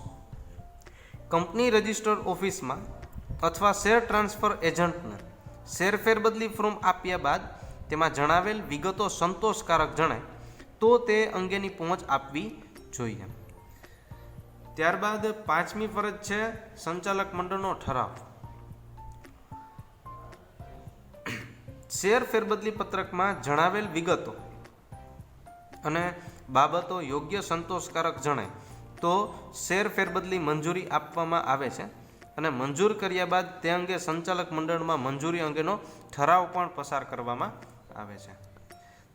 કંપની રજિસ્ટર ઓફિસમાં અથવા શેર ટ્રાન્સફર એજન્ટને શેર ફેરબદલી ફોર્મ આપ્યા બાદ તેમાં જણાવેલ વિગતો સંતોષકારક જણાય તો તે અંગેની પહોંચ આપવી જોઈએ. ત્યારબાદ પાંચમી ફરજ છે સંચાલક મંડળનો ઠરાવ. શેર ફેરબદલી પત્રકમાં જણાવેલ વિગતો અને બાબતો યોગ્ય સંતોષકારક જણાય તો શેર ફેરબદલી મંજૂરી આપવામાં આવે છે અને મંજૂર કર્યા બાદ તે અંગે સંચાલક મંડળમાં મંજૂરી અંગેનો ઠરાવ પણ પસાર કરવામાં આવે છે.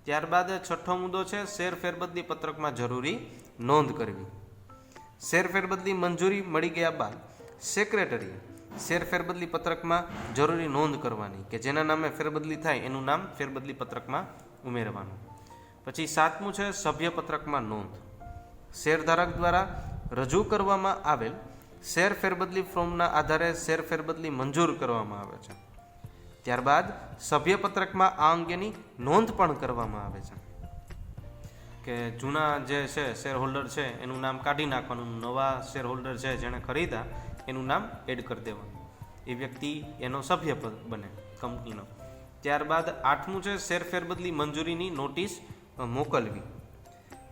ત્યારબાદ છઠ્ઠો મુદ્દો છે શેર ફેરબદલી પત્રકમાં જરૂરી નોંધ કરવી. શેર ફેરબદલી મંજૂરી મળી ગયા બાદ સેક્રેટરીએ શેર ફેરબદલી પત્રકમાં જરૂરી નોંધ કરવાની કે જેના નામે ફેરબદલી થાય એનું નામ ફેરબદલી પત્રકમાં ઉમેરવાનું. પછી સાતમું છે સભ્ય પત્રકમાં નોંધ. શેરધારક દ્વારા રજૂ કરવામાં આવેલ શેર ફેરબદલી ફોર્મના આધારે શેર ફેરબદલી મંજૂર કરવામાં આવે છે. ત્યારબાદ સભ્ય પત્રકમાં આ અંગેની નોંધ પણ કરવામાં આવે છે કે જૂના જે છે શેર હોલ્ડર છે એનું નામ કાઢી નાખવાનું, નવા શેર હોલ્ડર છે જેણે ખરીદા એનું નામ એડ કરી દેવાનું, એ વ્યક્તિ એનો સભ્ય બને કંપનીનો. ત્યારબાદ આઠમું છે શેર ફેરબદલી મંજૂરીની નોટિસ મોકલવી.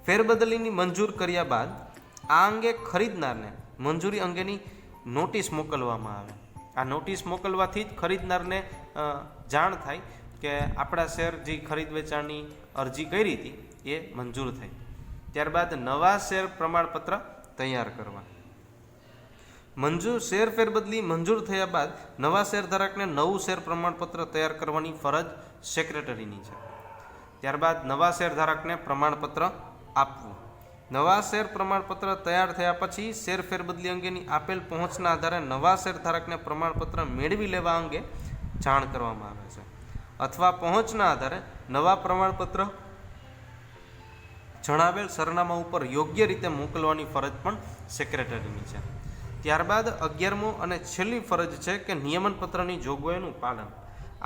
ફેરબદલીની મંજૂર કર્યા બાદ આ અંગે ખરીદનારને મંજૂરી અંગેની નોટિસ મોકલવામાં આવે. આ નોટિસ મોકલવાથી જ ખરીદનારને જાણ થાય કે આપણા શેર જે ખરીદ વેચાણની અરજી કરી હતી એ મંજૂર થઈ. ત્યારબાદ નવા શેર પ્રમાણપત્ર તૈયાર કરવા. શેર ફેરબદલી મંજૂર થયા બાદ નવા શેરધારકને નવું શેર પ્રમાણપત્ર તૈયાર કરવાની ફરજ સેક્રેટરીની છે. ત્યારબાદ નવા શેરધારકને પ્રમાણપત્ર આપવું. નવા શેર પ્રમાણપત્ર તૈયાર થયા પછી શેર ફેરબદલી અંગેની આપેલ પહોંચના આધારે નવા શેરધારકને પ્રમાણપત્ર મેળવી લેવા અંગે જાણ કરવામાં આવે છે અથવા પહોંચના આધારે નવા પ્રમાણપત્ર જણાવેલ સરનામા ઉપર યોગ્ય રીતે મોકલવાની ફરજ પણ સેક્રેટરીની છે. ત્યારબાદ 11મો અને છેલ્લી ફરજ છે કે નિયમનપત્રની જોગવાઈનું પાલન.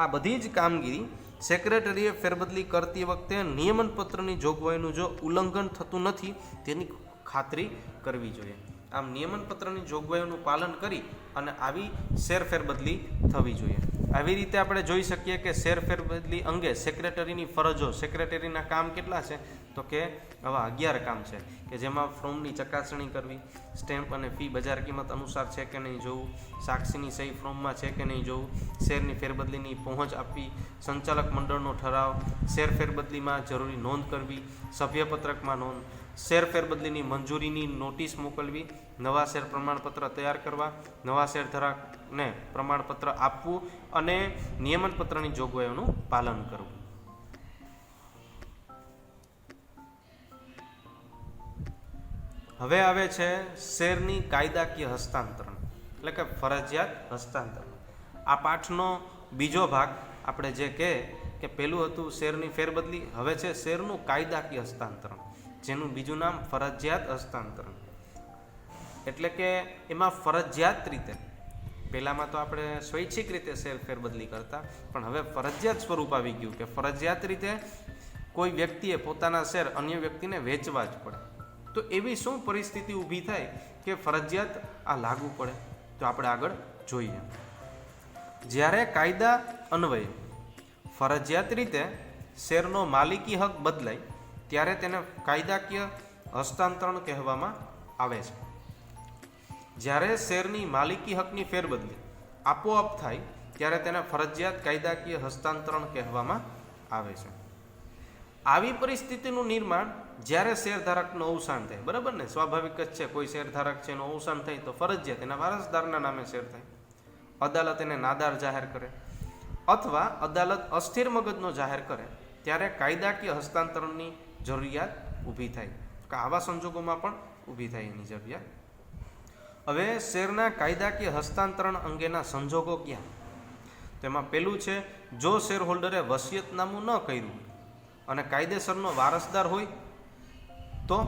આ બધી જ કામગીરી સેક્રેટરીએ ફેરબદલી કરતી વખતે નિયમનપત્રની જોગવાઈનું જો ઉલ્લંઘન થતું નથી તેની ખાતરી કરવી જોઈએ. આમ નિયમનપત્રની જોગવાઈઓનું પાલન કરી અને આવી શેર ફેરબદલી થવી જોઈએ. આવી રીતે આપણે જોઈ શકીએ કે શેર ફેરબદલી અંગે સેક્રેટરીની ફરજો, સેક્રેટરીના કામ કેટલા છે તો કે આવા 11 કામ છે કે જેમાં ફોર્મની ચકાસણી કરવી, સ્ટેમ્પ અને ફી બજાર કિંમત અનુસાર છે કે નહીં જોવું, સાક્ષીની સહી ફોર્મમાં છે કે નહીં જોવું, શેરની ફેરબદલીની પહોંચ આપવી, સંચાલક મંડળનો ઠરાવ, શેર ફેરબદલીમાં જરૂરી નોંધ કરવી, સભ્યપત્રકમાં નોંધ, શેર ફેરબદલીની મંજૂરીની નોટિસ મોકલવી, નવા શેર પ્રમાણપત્ર તૈયાર કરવા, નવા શેરધારકને પ્રમાણપત્ર આપવું અને નિયમનપત્રની જોગવાઈઓનું પાલન કરવું. હવે આવે છે શેરની કાયદાકીય હસ્તાંતરણ એટલે કે ફરજિયાત હસ્તાંતરણ. આ પાઠનો બીજો ભાગ આપણે જે કે પહેલું હતું શેરની ફેરબદલી, હવે છે શેરનું કાયદાકીય હસ્તાંતરણ જેનું બીજું નામ ફરજિયાત હસ્તાંતરણ. એટલે કે એમાં ફરજિયાત રીતે, પહેલામાં તો આપણે સ્વૈચ્છિક રીતે શેર ફેરબદલી કરતા, પણ હવે ફરજિયાત સ્વરૂપ આવી ગયું કે ફરજિયાત રીતે કોઈ વ્યક્તિએ પોતાના શેર અન્ય વ્યક્તિને વેચવા જ પડે. તો એવી શું પરિસ્થિતિ ઊભી થાય કે ફરજિયાત આ લાગુ પડે? તો આપણે આગળ જોઈએ. જ્યારે કાયદા અન્વયે ફરજિયાત રીતે શેરનો માલિકી હક બદલાય ત્યારે તેને કાયદાકીય હસ્તાંતરણ કહેવામાં આવે છે. જ્યારે શેરની માલિકી હકની ફેરબદલી આપોઆપ થાય ત્યારે તેને ફરજિયાત કાયદાકીય હસ્તાંતરણ કહેવામાં આવે છે. આવી પરિસ્થિતિનું નિર્માણ જ્યારે શેરધારકનું અવસાન થાય, બરાબર ને, સ્વાભાવિક જ છે, કોઈ શેરધારક છે એનું અવસાન થાય તો ફરજિયાત એના વારસદારના નામે શેર થાય. અદાલત એને નાદાર જાહેર કરે અથવા અદાલત અસ્થિર મગજનો જાહેર કરે ત્યારે કાયદાકીય હસ્તાંતરણની જરૂરિયાત ઊભી થાય. આવા સંજોગોમાં પણ ઊભી થાય એની જરૂરિયાત. હવે શેરના કાયદાકીય હસ્તાંતરણ અંગેના સંજોગો ક્યાં? તેમાં પહેલું છે જો શેર હોલ્ડરે વસિયતનામું ન કર્યું અને કાયદેસરનો વારસદાર હોય તો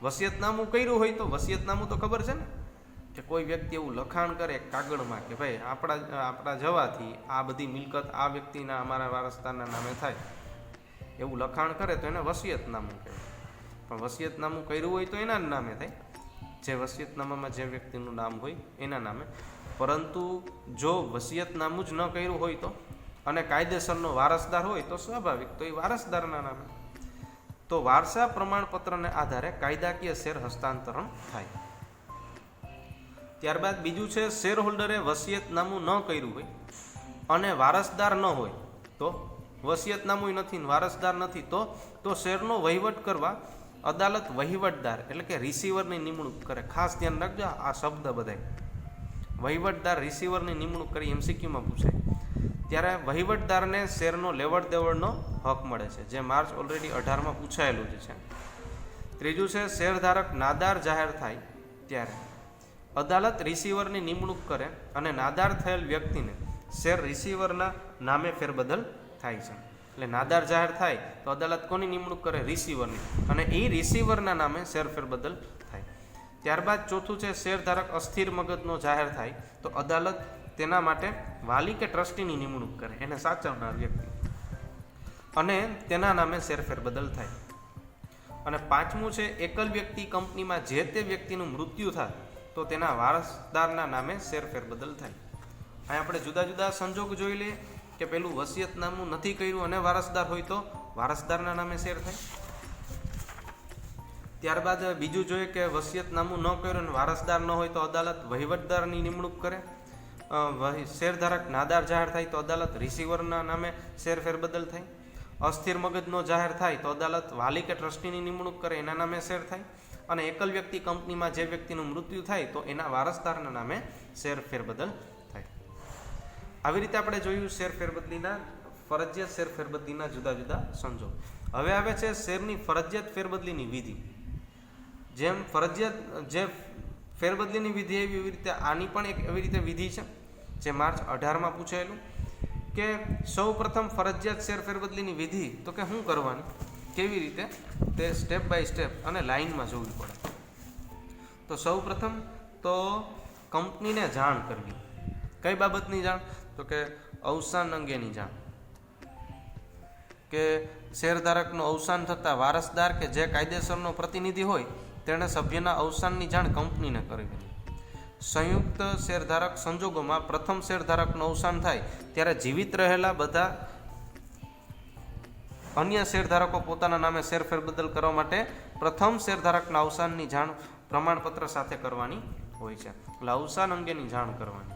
વસિયતનામું કર્યું હોય તો વસિયતનામું તો ખબર છે ને કે કોઈ વ્યક્તિ એવું લખાણ કરે કાગળમાં કે ભાઈ આપણા જવાથી આ બધી મિલકત આ વ્યક્તિના અમારા વારસદારના નામે થાય, એવું લખાણ કરે તો એને વસિયતનામું કહેવાય. પણ વસિયતનામું કર્યું હોય તો એના જ નામે થાય, જે વસિયતનામામાં જે વ્યક્તિનું નામ હોય એના નામે. પરંતુ જો વસિયતનામું જ ન કર્યું હોય તો અને કાયદેસરનો વારસદાર હોય તો સ્વાભાવિક તો એ વારસદારના નામે. તો વારસા પ્રમાણપત્રને આધારે કાયદાકીય શેર હસ્તાંતરણ થાય. ત્યારબાદ બીજું છે શેર હોલ્ડરે વસિયતનામું ન કર્યું હોય અને વારસદાર ન હોય તો, વસિયતનામું નથી ને વારસદાર નથી તો શેરનો વહીવટ કરવા અદાલત વહીવટદાર એટલે કે રિસીવરની નિમણૂક કરે. ખાસ ધ્યાન રાખજો આ શબ્દ બધાય, વહીવટદાર રિસીવરની નિમણૂક કરી એમસીક્યુમાં પૂછાય. ત્યારે વહીવટદારને શેરનો લેવડ દેવડનો હક મળે છે, જે માર્ચ ઓલરેડી 18માં પૂછાયેલું જ છે. ત્રીજું છે શેરધારક નાદાર જાહેર થાય ત્યારે અદાલત રિસીવરની નિમણૂક કરે અને નાદાર થયેલ વ્યક્તિને શેર રિસીવરના નામે ફેરબદલ થાય છે. એટલે નાદાર જાહેર થાય તો અદાલત કોની નિમણૂક કરે? રિસીવરની, અને એ રિસીવરના નામે શેર ફેરબદલ થાય. ત્યારબાદ ચોથું છે શેરધારક અસ્થિર મગજનો જાહેર થાય તો અદાલત તેના માટે વાલી કે ટ્રસ્ટીની નિમણૂક કરે, એને સાચવનાર વ્યક્તિ, અને તેના નામે શેર ફેરબદલ થાય. અને પાંચમું છે એકલ વ્યક્તિ કંપનીમાં જે તે વ્યક્તિનું મૃત્યુ થાય તો તેના વારસદારના નામે શેર ફેરબદલ થાય. અહીં આપણે જુદા જુદા સંજોગ જોઈ લઈએ કે પેલું વસિયતનામું નથી કર્યું અને વારસદાર હોય તો વારસદારના નામે શેર થાય. ત્યારબાદ બીજું જોઈએ કે વસિયતનામું ન કર્યું અને વારસદાર ન હોય તો અદાલત વહીવટદારની નિમણૂક કરે. શેરધારક નાદાર જાહેર થાય તો અદાલત રિસીવરના નામે શેર ફેરબદલ થાય. અસ્થિર મગજનો જાહેર થાય તો અદાલત વાલી કે ટ્રસ્ટીની નિમણૂક કરે, એના નામે શેર થાય. અને એકલ વ્યક્તિ કંપનીમાં જે વ્યક્તિનું મૃત્યુ થાય તો એના વારસદારના નામે શેર ફેરબદલ થાય. આવી રીતે આપણે જોયું શેર ફેરબદલીના ફરજિયાત શેર ફેરબદલીના જુદા જુદા સંજોગ. હવે આવે છે શેરની ફરજિયાત ફેરબદલીની વિધિ. જેમ ફરજિયાત જે ફેરબદલીની વિધિ એવી રીતે આની પણ એક એવી રીતે વિધિ છે જે માર્ચ 18માં પૂછાયેલું કે સૌ પ્રથમ ફરજિયાત શેર ફેરબદલીની વિધિ તો કે શું કરવાની, કેવી રીતે, તે સ્ટેપ બાય સ્ટેપ અને લાઇનમાં જોવી પડે. તો સૌ પ્રથમ તો કંપનીને જાણ કરવી. કઈ બાબતની જાણ? તો કે અવસાન અંગેની જાણ, કે શેરધારકનું અવસાન થતાં વારસદાર કે જે કાયદેસરનો પ્રતિનિધિ હોય તેણે સભ્યના અવસાનની જાણ કંપનીને કરવી. સંયુક્ત શેરધારક સંજોગોમાં પ્રથમ શેરધારકનું અવસાન થાય ત્યારે જીવિત રહેલા બધા અન્ય શેરધારકો પોતાના નામે શેર ફેરબદલ કરવા માટે પ્રથમ શેરધારકના અવસાનની જાણ પ્રમાણપત્ર સાથે કરવાની હોય છે. એટલે અવસાન અંગેની જાણ કરવાની.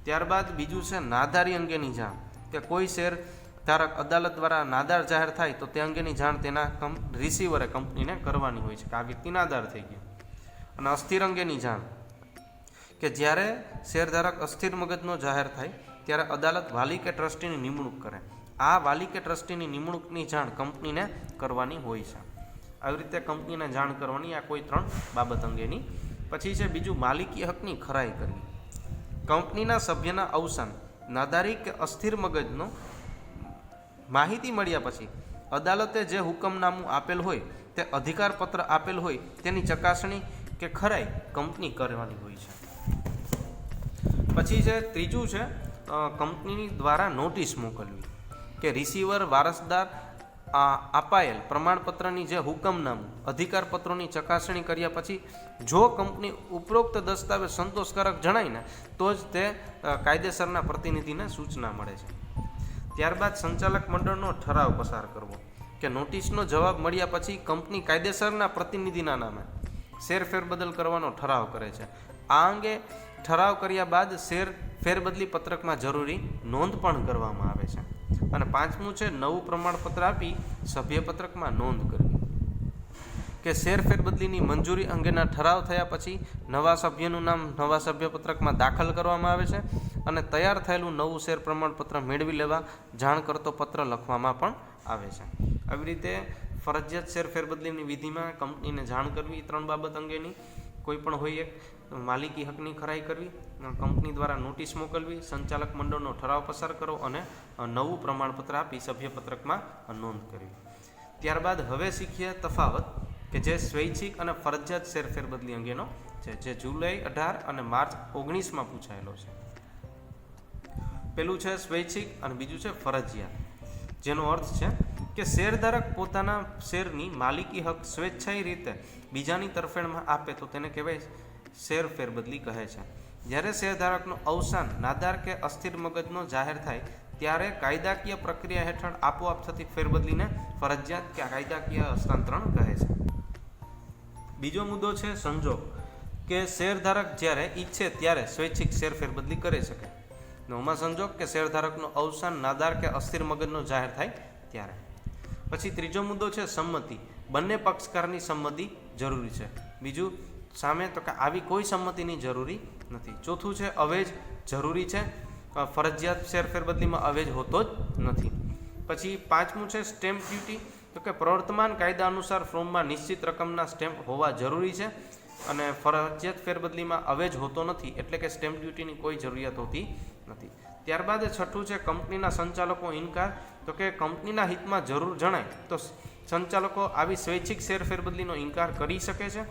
ત્યારબાદ બીજું છે નાદારી અંગેની જાણ, કે કોઈ શેરધારક અદાલત દ્વારા નાદાર જાહેર થાય તો તે અંગેની જાણ તેના રિસીવરે કંપનીને કરવાની હોય છે કે આ વ્યક્તિ નાદાર થઈ ગયો. અને અસ્થિર અંગેની જાણ, કે જ્યારે શેરધારક અસ્થિર મગજનો જાહેર થાય ત્યારે અદાલત વાલી કે ટ્રસ્ટીની નિમણૂક કરે. આ વાલી કે ટ્રસ્ટીની નિમણૂકની જાણ કંપનીને કરવાની હોય છે. આવી રીતે કંપનીને જાણ કરવાની આ કોઈ 3 બાબત અંગેની. પછી છે બીજું માલિકી હકની ખરાઈ કરવી. કંપનીના સભ્યના અવસાન, નાદારી કે અસ્થિર મગજનો માહિતી મળ્યા પછી અદાલતે જે હુકમનામું આપેલ હોય તે અધિકારપત્ર આપેલ હોય તેની ચકાસણી કે ખરાઈ કંપની કરવાની હોય છે. પછી છે ત્રીજું છે કંપની દ્વારા નોટિસ મોકલવી, કે રિસીવર વારસદાર અપાયેલ પ્રમાણપત્રની જે હુકમનામું અધિકારપત્રોની ચકાસણી કર્યા પછી જો કંપની ઉપરોક્ત દસ્તાવેજ સંતોષકારક જણાય ને તો જ તે કાયદેસરના પ્રતિનિધિને સૂચના મળે છે. ત્યારબાદ સંચાલક મંડળનો ઠરાવ પસાર કરવો, કે નોટિસનો જવાબ મળ્યા પછી કંપની કાયદેસરના પ્રતિનિધિના નામે શેર ફેરબદલ કરવાનો ઠરાવ કરે છે. આ અંગે ઠરાવ કર્યા બાદ શેર ફેરબદલી પત્રકમાં જરૂરી નોંધ પણ કરવામાં આવે છે. અને પાંચમું છે નવું પ્રમાણપત્ર આપી સભ્યપત્રકમાં નોંધ કરવી, કે શેર ફેરબદલીની મંજૂરી અંગેના ઠરાવ થયા પછી નવા સભ્યનું નામ નવા સભ્યપત્રકમાં દાખલ કરવામાં આવે છે અને તૈયાર થયેલું નવું શેર પ્રમાણપત્ર મેળવી લેવા જાણ કરતો પત્ર લખવામાં પણ આવે છે. આવી રીતે ફરજિયાત શેર ફેરબદલીની વિધિમાં કંપનીને જાણ કરવી 3 બાબત અંગેની. કોઈ પણ હોય એક માલિકી હકની ખરાઈ કરવી, કંપની દ્વારા નોટિસ મોકલવી, સંચાલક મંડળનો ઠરાવ પસાર કરવો અને નવું પ્રમાણપત્ર આપી સભ્યપત્રકમાં નોંધ કરવી. ત્યારબાદ હવે શીખીએ તફાવત, કે જે સ્વૈચ્છિક અને ફરજિયાત શેર ફેરબદલી અંગેનો છે, જે જુલાઈ 18 અને માર્ચ 19માં પૂછાયેલો છે. પેલું છે સ્વૈચ્છિક અને બીજું છે ફરજિયાત, જેનો અર્થ છે કે શેરધારક પોતાના શેરની માલિકી હક સ્વેચ્છાઈ રીતે બીજાની તરફેણમાં આપે તો તેને કહેવાય શેર ફેરબદલી કહે છે. જ્યારે શેરધારકનું અવસાન નાદાર કે અસ્થિર મગજનો જાહેર થાય ત્યારે કાયદાકીય પ્રક્રિયા હેઠળ આપોઆપ થતી ફેરબદલીને ફરજિયાત કે કાયદાકીય હસ્તાંતરણ કહે છે. બીજો મુદ્દો છે સંજોગ, કે શેરધારક જ્યારે ઈચ્છે ત્યારે સ્વૈચ્છિક શેર ફેરબદલી કરી શકે. નવમા સંજોગ કે શેરધારકનું અવસાન નાદાર કે અસ્થિર મગજનો જાહેર થાય ત્યારે. પછી ત્રીજો મુદ્દો છે સંમતિ, બંને પક્ષકારની સંમતિ જરૂરી છે. બીજું સામે તો કે આવી કોઈ સંમતિની જરૂરી નથી. ચોથું છે અવેજ જરૂરી છે, ફરજિયાત શેર ફેરબદલીમાં અવેજ હોતો જ નથી. પછી પાંચમું છે સ્ટેમ્પ ડ્યુટી, તો કે પ્રવર્તમાન કાયદા અનુસાર ફોર્મમાં નિશ્ચિત રકમના સ્ટેમ્પ હોવા જરૂરી છે અને ફરજિયાત ફેરબદલીમાં અવેજ હોતો નથી, એટલે કે સ્ટેમ્પ ડ્યુટીની કોઈ જરૂરિયાત હોતી નથી. ત્યારબાદ છઠ્ઠું છે કંપનીના સંચાલકો ઇનકાર, તો કે કંપનીના હિતમાં જરૂર જણાય તો સંચાલકો આવી સ્વૈચ્છિક શેર ફેરબદલીનો ઇનકાર કરી શકે છે,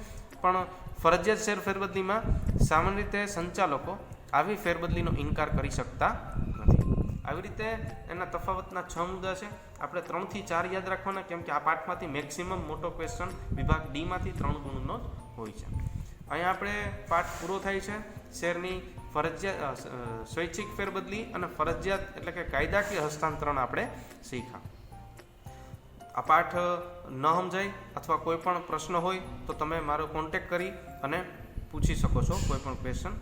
પણ ફરજિયાત શેર ફેરબદલીમાં સામાન્ય રીતે સંચાલકો આવી ફેરબદલીનો ઇનકાર કરી શકતા નથી. આવી રીતે એના તફાવતના 6 મુદ્દા છે. આપણે 3 થી 4 યાદ રાખવાના, કેમ કે આ પાઠમાંથી મેક્સિમમ મોટો ક્વેશ્ચન વિભાગ ડી માંથી 3 ગુણનો હોય છે. અહીંયા આપણે પાઠ પૂરો થાય છે. શેરની ફરજિયાત સ્વૈચ્છિક ફેરબદલી અને ફરજિયાત એટલે કે કાયદાકીય હસ્તાંતરણ આપણે શીખ્યા. આ પાઠ ન સમજાય અથવા કોઈ પણ પ્રશ્ન હોય તો તમે મારો કોન્ટેક્ટ કરી અને પૂછી શકો છો કોઈ પણ ક્વેશ્ચન.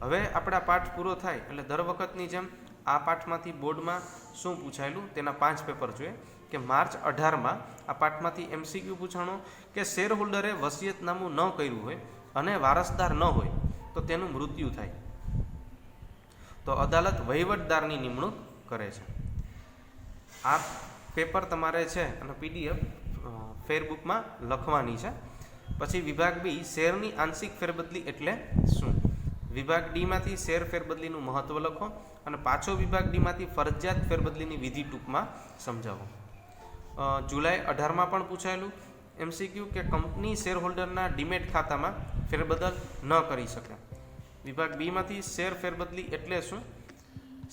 હવે આપણે આ પાઠ પૂરો થાય એટલે દર વખતની જેમ આ પાઠમાંથી બોર્ડમાં શું પૂછાયેલું તેના 5 પેપર જોઈએ. કે માર્ચ 18માં આ પાઠમાંથી MCQ પૂછાણો કે શેર હોલ્ડરે વસિયતનામું ન કર્યું હોય અને વારસદાર ન હોય તો તેનું મૃત્યુ થાય તો અદાલત વહીવટદારની નિમણૂક કરે છે. આ પેપર તમારે છે અને PDF ફેરબુકમાં લખવાની છે. પછી વિભાગ બી શેરની આંશિક ફેરબદલી એટલે શું. વિભાગ ડીમાંથી શેર ફેરબદલીનું મહત્વ લખો અને પાછો વિભાગ ડીમાંથી ફરજિયાત ફેરબદલીની વિધિ ટૂંકમાં સમજાવો. જુલાઈ 18માં પણ પૂછાયેલું MCQ કે કંપની શેર હોલ્ડરના ડીમેટ ખાતામાં ફેરબદલ ન કરી શકે. વિભાગ બીમાંથી શેર ફેરબદલી એટલે શું,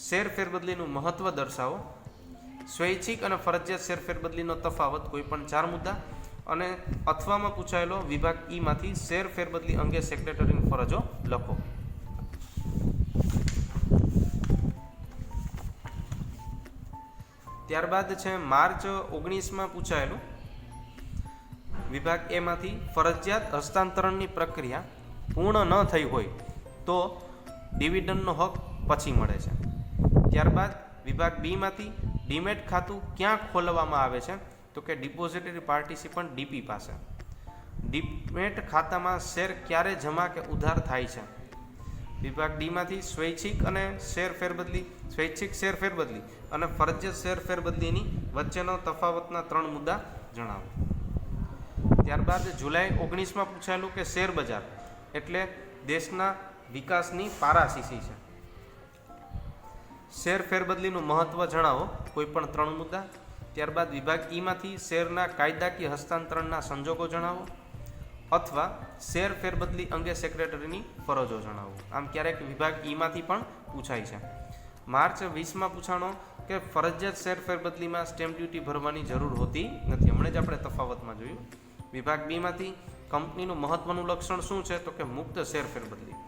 શેર ફેરબદલીનું મહત્વ દર્શાવો, સ્વૈચ્છિક અને ફરજિયાત શેર ફેરબદલીનો તફાવત, કોઈ પણ 4 મુદ્દા. અને અથવામાં પૂછાયેલો વિભાગ ઈમાંથી શેર ફેરબદલી અંગે સેક્રેટરીની ફરજો લખો. ત્યારબાદ છે માર્ચ 19માં પૂછાયેલું વિભાગ એમાંથી ફરજિયાત હસ્તાંતરણની પ્રક્રિયા પૂર્ણ ન થઈ હોય તો ડિવિડન્ડનો હક પછી મળે છે. ત્યારબાદ વિભાગ બીમાંથી ડીમેટ ખાતું ક્યાં ખોલવામાં આવે છે તો કે ડિપોઝિટરી પાર્ટિસિપન્ટ DP પાસે. ડીમેટ ખાતામાં શેર ક્યારે જમા કે ઉધાર થાય છે. વિભાગ ડીમાંથી સ્વૈચ્છિક અને શેર ફેરબદલી, સ્વૈચ્છિક શેર ફેરબદલી અને ફરજિયાત શેર ફેરબદલીની વચ્ચેનો તફાવતના 3 મુદ્દા જણાવો. ત્યારબાદ જુલાઈ 19માં પૂછાયેલું કે શેર બજાર એટલે દેશના વિકાસની પારાશીશી છે. શેર ફેરબદલીનું મહત્વ જણાવો, કોઈ પણ 3 મુદ્દા. ત્યારબાદ વિભાગ ઈમાંથી શેરના કાયદાકીય હસ્તાંતરણના સંજોગો જણાવો અથવા શેર ફેરબદલી અંગે સેક્રેટરીની ફરજો જણાવો. આમ ક્યારેક વિભાગ ઈમાંથી પણ પૂછાય છે. માર્ચ 20માં પૂછાણો કે ફરજિયાત શેર ફેરબદલીમાં સ્ટેમ્પ ડ્યુટી ભરવાની જરૂર હોતી નથી. હમણાં જ આપણે તફાવતમાં જોયું. વિભાગ બીમાંથી કંપનીનું મહત્વનું લક્ષણ શું છે તો કે મુક્ત શેર ફેરબદલી.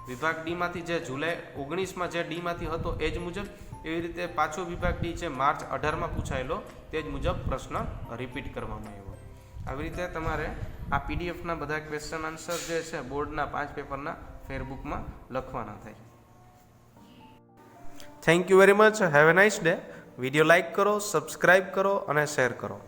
વિભાગ ડીમાંથી જે જુલાઈ 19માં જે ડીમાંથી હતો એ જ મુજબ, એવી રીતે પાછો વિભાગ ડી છે માર્ચ 18માં પૂછાયેલો તે જ મુજબ પ્રશ્ન રિપીટ કરવામાં આવ્યો. આવી રીતે તમારે આ PDFના બધા ક્વેશ્ચન આન્સર જે છે બોર્ડના 5 પેપરના ફેરબુકમાં લખવાના થાય. Thank you very much. Have a nice day. Video like કરો, સબસ્ક્રાઇબ કરો અને શેર કરો.